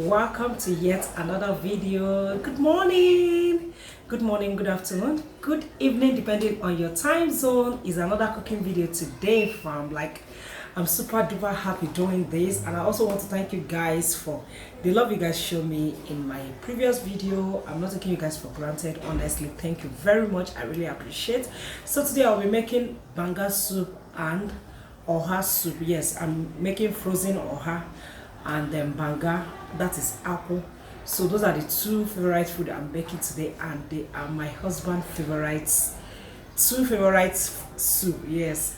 welcome to yet another video. Good morning, good afternoon, good evening, depending on your time zone. Is another cooking video today from I'm super duper happy doing this, and I also want to thank you guys for the love you guys showed me in my previous video. I'm not taking you guys for granted, honestly. Thank you very much, I really appreciate. So today I'll be making banga soup and oha soup. Yes, I'm making frozen oha and then banga, that is apple. So those are the two favorite food I'm making today, and they are my husband's favorites. Two favorite soup, yes,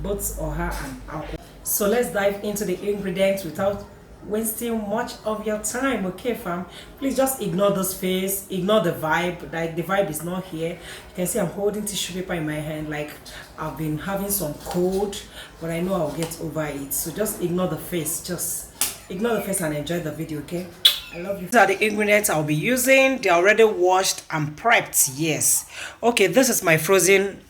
both oha and apple. So let's dive into the ingredients without wasting much of your time. Okay fam, please just ignore this face, ignore the vibe. Like, the vibe is not here. You can see I'm holding tissue paper in my hand, like I've been having some cold, but I know I'll get over it. So just ignore the face, just ignore the face and enjoy the video. Okay, I love you. These are the ingredients I'll be using. They're already washed and prepped. Yes, okay, this is my frozen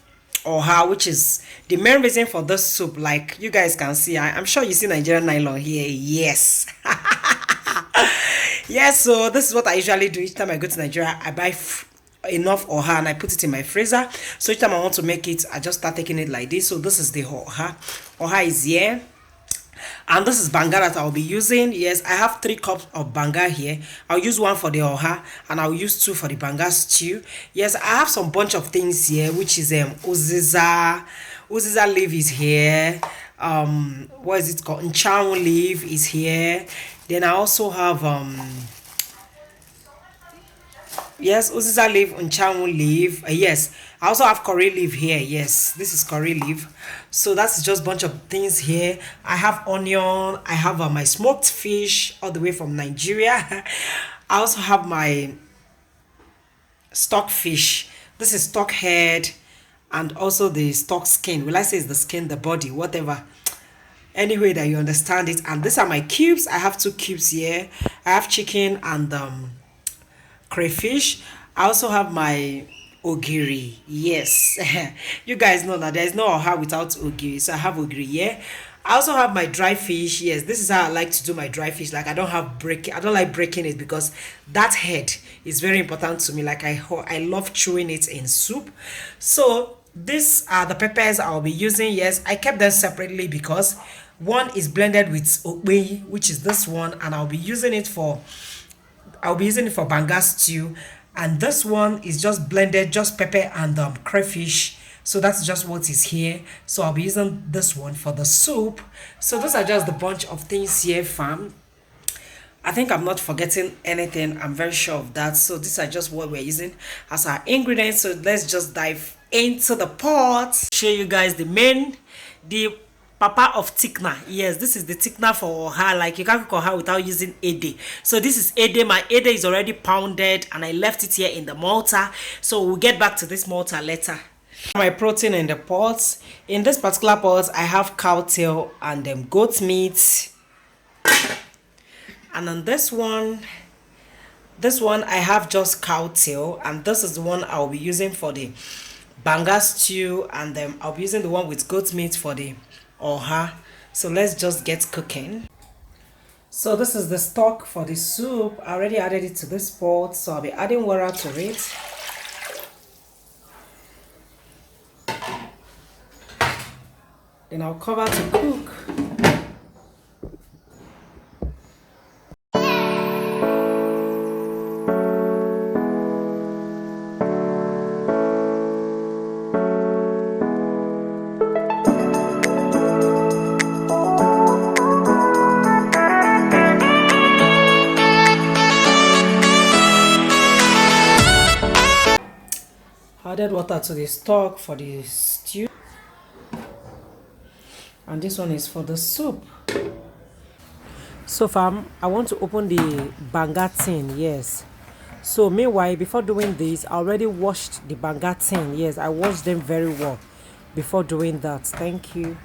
oha, which is the main reason for this soup. Like you guys can see, I'm sure you see Nigerian nylon here. Yes. Yes, so this is what I usually do each time I go to Nigeria. I buy enough oha and I put it in my freezer. So each time I want to make it, I just start taking it like this. So this is the oha. Oha is here, and this is banga that I'll be using. Yes, I have 3 cups of banga here. I'll use 1 for the oha and I'll use 2 for the banga stew. Yes, I have some bunch of things here, which is uziza leaf is here. What is it called? Nchang leaf is here. Then I also have yes, uziza leaf, nchang leaf. Yes, I also have curry leaf here. Yes, this is curry leaf. So that's just a bunch of things here. I have onion. I have my smoked fish all the way from Nigeria. I also have my stock fish. This is stock head, and also the stock skin. Will I say it's the skin, the body, whatever, any way that you understand it. And these are my cubes. I have 2 cubes here. I have chicken and crayfish. I also have my ogiri. Yes. You guys know that there's no oha without ogiri, so I have ogiri here. I also have my dry fish. Yes, this is how I like to do my dry fish. Like, I don't like breaking it, because that head is very important to me. Like, I love chewing it in soup. So these are the peppers I'll be using. Yes, I kept them separately because one is blended with okpei, which is this one, and I'll be using it for banga stew. And this one is just blended, just pepper and crayfish. So that's just what is here. So I'll be using this one for the soup. So those are just the bunch of things here, fam. I think I'm not forgetting anything. I'm very sure of that. So these are just what we're using as our ingredients. So let's just dive into the pot. Show you guys the papa of thickener. Yes, this is the thickener for oha. Like, you can't cook oha without using ede. So this is ede. My ede is already pounded and I left it here in the mortar. So we'll get back to this mortar later. My protein in the pot. In this particular pot, I have cow tail and goat meat. And on this one I have just cow tail, and this is the one I'll be using for the banga stew, and then I'll be using the one with goat meat for the oha. So let's just get cooking. So this is the stock for the soup. I already added it to this pot, so I'll be adding water to it. Then I'll cover to cook. Added water to the stock for the stew, and this one is for the soup. So fam, I want to open the banga tin. Yes, so meanwhile, before doing this, I already washed the banga tin. Yes, I washed them very well before doing that. Thank you.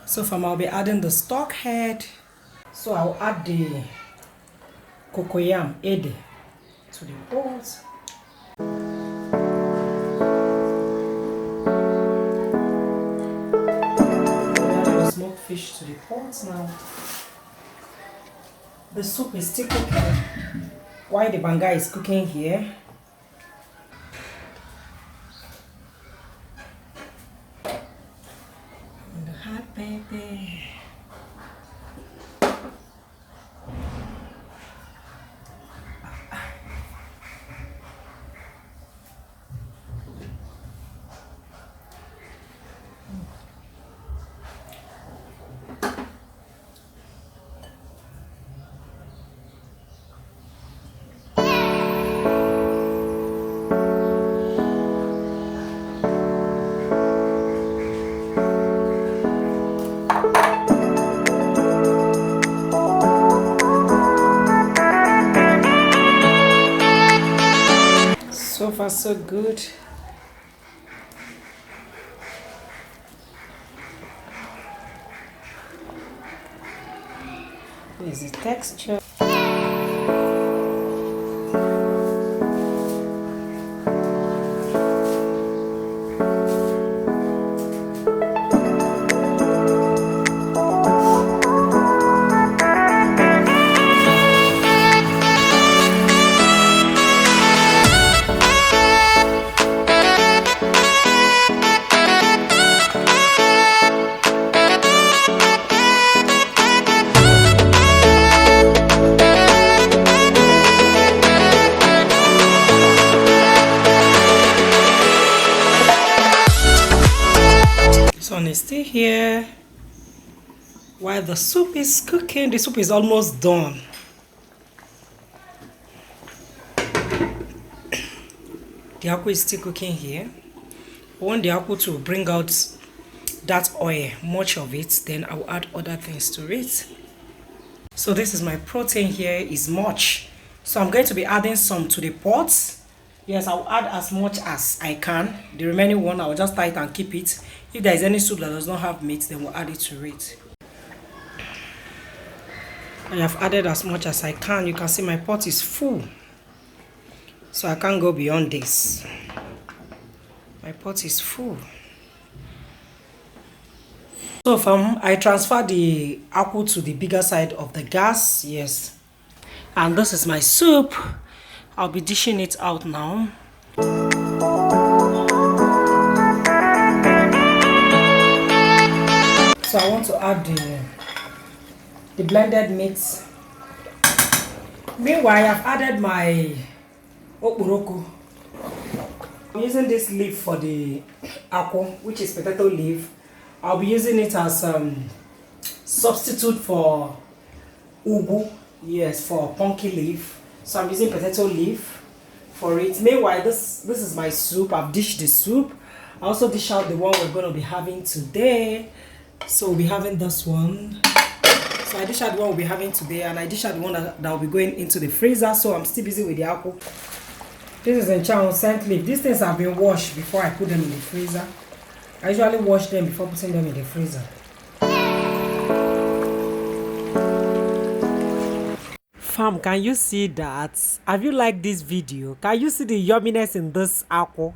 So fam, I'll be adding the stock head. So I'll add the cocoyam, ede. to the pot. Smoked fish to the pot now. The soup is still cooking while the banga is cooking here. And the hot pepper. So far so good. This is the texture. Sun is still here while the soup is cooking. The soup is almost done. The akpu is still cooking here. I want the akpu to bring out that oil, much of it, then I will add other things to it. So this is my protein here, is much. So I'm going to be adding some to the pot. Yes, I'll add as much as I can. The remaining one, I'll just tie it and keep it. If there is any soup that does not have meat, then we'll add it to it. I have added as much as I can. You can see my pot is full. So I can't go beyond this. My pot is full. So I transfer the akpu to the bigger side of the gas. Yes. And this is my soup. I'll be dishing it out now. So I want to add the blended mix. Meanwhile, I've added my okporoko. I'm using this leaf for the akpu, which is potato leaf. I'll be using it as substitute for ugu. Yes, for pumpkin leaf. So I'm using potato leaf for it. Meanwhile, this is my soup. I've dished the soup. I also dish out the one we're going to be having today. So we'll be having this one. So I dish out the one we'll be having today, and I dish out the one that will be going into the freezer. So I'm still busy with the akpu. This is Encha scent leaf. These things have been washed before I put them in the freezer. I usually wash them before putting them in the freezer. Fam, can you see that? Have you liked this video? Can you see the yumminess in this akpu?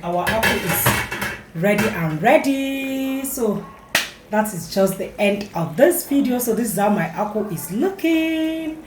Our akpu is ready and ready. So that is just the end of this video. So this is how my akpu is looking.